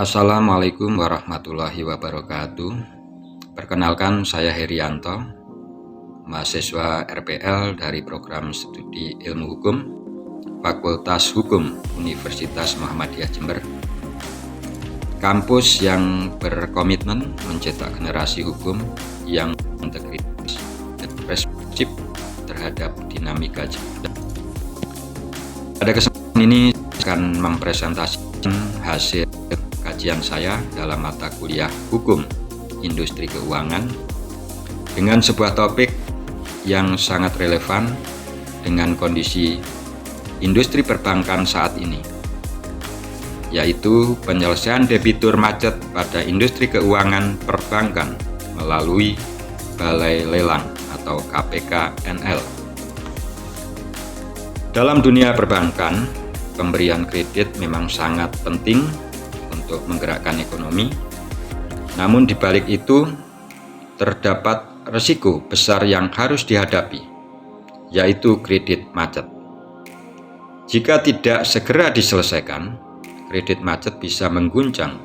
Assalamualaikum warahmatullahi wabarakatuh. Perkenalkan, saya Herianto, mahasiswa RPL dari program studi ilmu hukum Fakultas Hukum Universitas Muhammadiyah Jember, kampus yang berkomitmen mencetak generasi hukum yang integritas dan responsif terhadap dinamika zaman. Pada kesempatan ini akan mempresentasikan hasil kajian saya dalam mata kuliah Hukum Industri Keuangan dengan sebuah topik yang sangat relevan dengan kondisi industri perbankan saat ini, yaitu penyelesaian debitur macet pada industri keuangan perbankan melalui Balai Lelang atau KPK-NL. Dalam dunia perbankan, pemberian kredit memang sangat penting untuk menggerakkan ekonomi. Namun di balik itu terdapat risiko besar yang harus dihadapi, yaitu kredit macet. Jika tidak segera diselesaikan, kredit macet bisa mengguncang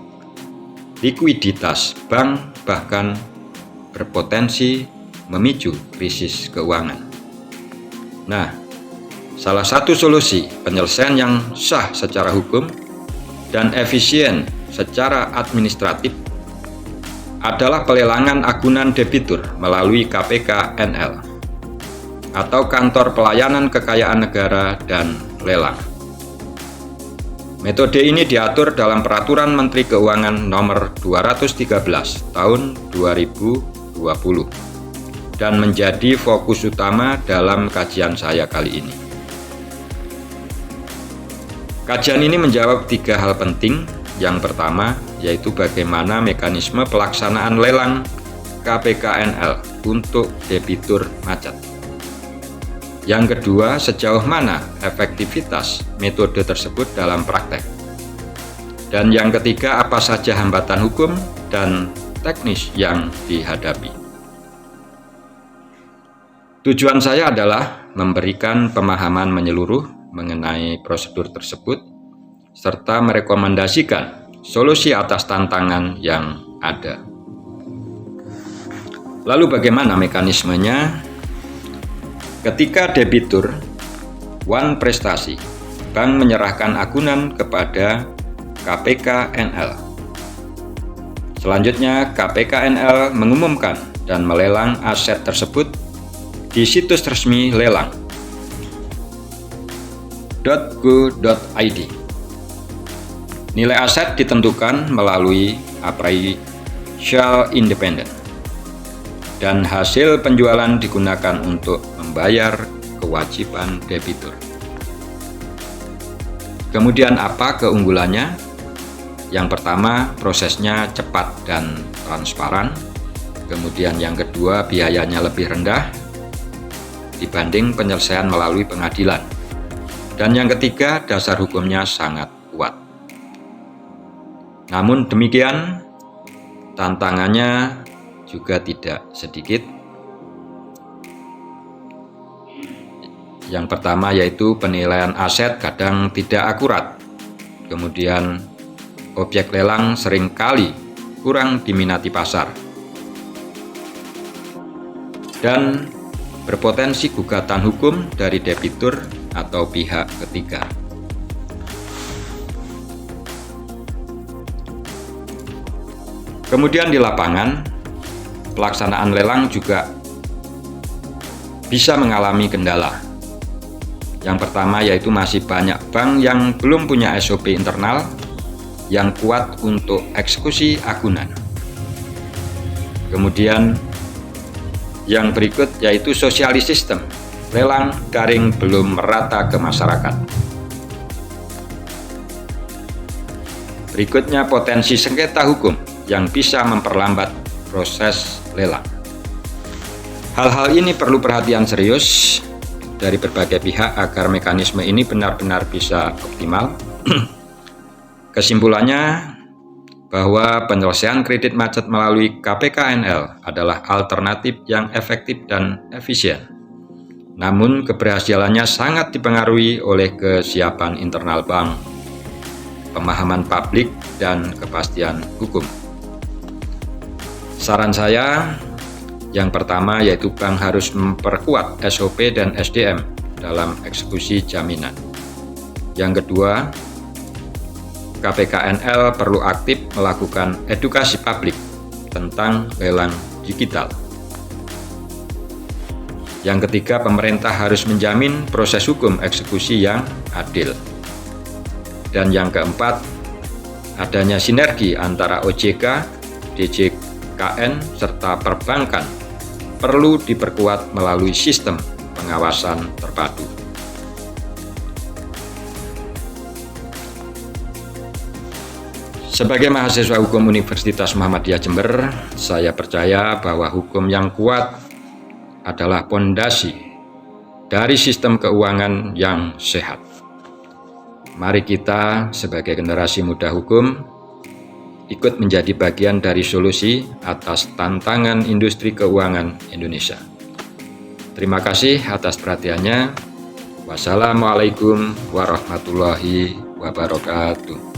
likuiditas bank, bahkan berpotensi memicu krisis keuangan. Nah, salah satu solusi penyelesaian yang sah secara hukum dan efisien secara administratif adalah pelelangan agunan debitur melalui KPK-NL atau Kantor Pelayanan Kekayaan Negara dan Lelang. Metode ini diatur dalam Peraturan Menteri Keuangan Nomor 213 Tahun 2020 dan menjadi fokus utama dalam kajian saya kali ini. Kajian ini menjawab 3 hal penting. Yang pertama, yaitu bagaimana mekanisme pelaksanaan lelang KPK-NL untuk debitur macet. Yang kedua, sejauh mana efektivitas metode tersebut dalam praktek. Dan yang ketiga, apa saja hambatan hukum dan teknis yang dihadapi. Tujuan saya adalah memberikan pemahaman menyeluruh mengenai prosedur tersebut, serta merekomendasikan solusi atas tantangan yang ada. Lalu bagaimana mekanismenya? Ketika debitur wan prestasi, bank menyerahkan agunan kepada KPK-NL. Selanjutnya, KPK-NL mengumumkan dan melelang aset tersebut di situs resmi lelang .go.id. Nilai aset ditentukan melalui appraisal independen, dan hasil penjualan digunakan untuk membayar kewajiban debitur. Kemudian apa keunggulannya? Yang pertama, prosesnya cepat dan transparan. Kemudian yang kedua, biayanya lebih rendah dibanding penyelesaian melalui pengadilan. Dan yang ketiga, dasar hukumnya sangat kuat. Namun demikian, tantangannya juga tidak sedikit. Yang pertama yaitu penilaian aset kadang tidak akurat. Kemudian objek lelang seringkali kurang diminati pasar. Dan berpotensi gugatan hukum dari debitur atau pihak ketiga. Kemudian di lapangan, pelaksanaan lelang juga bisa mengalami kendala. Yang pertama yaitu masih banyak bank yang belum punya SOP internal yang kuat untuk eksekusi agunan. Kemudian yang berikut yaitu sosialis sistem lelang daring belum merata ke masyarakat. Berikutnya potensi sengketa hukum yang bisa memperlambat proses lelang. Hal-hal ini perlu perhatian serius dari berbagai pihak agar mekanisme ini benar-benar bisa optimal. Kesimpulannya bahwa penyelesaian kredit macet melalui KPK-NL adalah alternatif yang efektif dan efisien. Namun keberhasilannya sangat dipengaruhi oleh kesiapan internal bank, pemahaman publik, dan kepastian hukum. Saran saya, yang pertama yaitu bank harus memperkuat SOP dan SDM dalam eksekusi jaminan. Yang kedua, KPKNL perlu aktif melakukan edukasi publik tentang lelang digital. Yang ketiga, pemerintah harus menjamin proses hukum eksekusi yang adil. Dan yang keempat, adanya sinergi antara OJK, DJKN, serta perbankan perlu diperkuat melalui sistem pengawasan terpadu. Sebagai mahasiswa hukum Universitas Muhammadiyah Jember, saya percaya bahwa hukum yang kuat adalah pondasi dari sistem keuangan yang sehat. Mari kita sebagai generasi muda hukum ikut menjadi bagian dari solusi atas tantangan industri keuangan Indonesia. Terima kasih atas perhatiannya. Wassalamualaikum warahmatullahi wabarakatuh.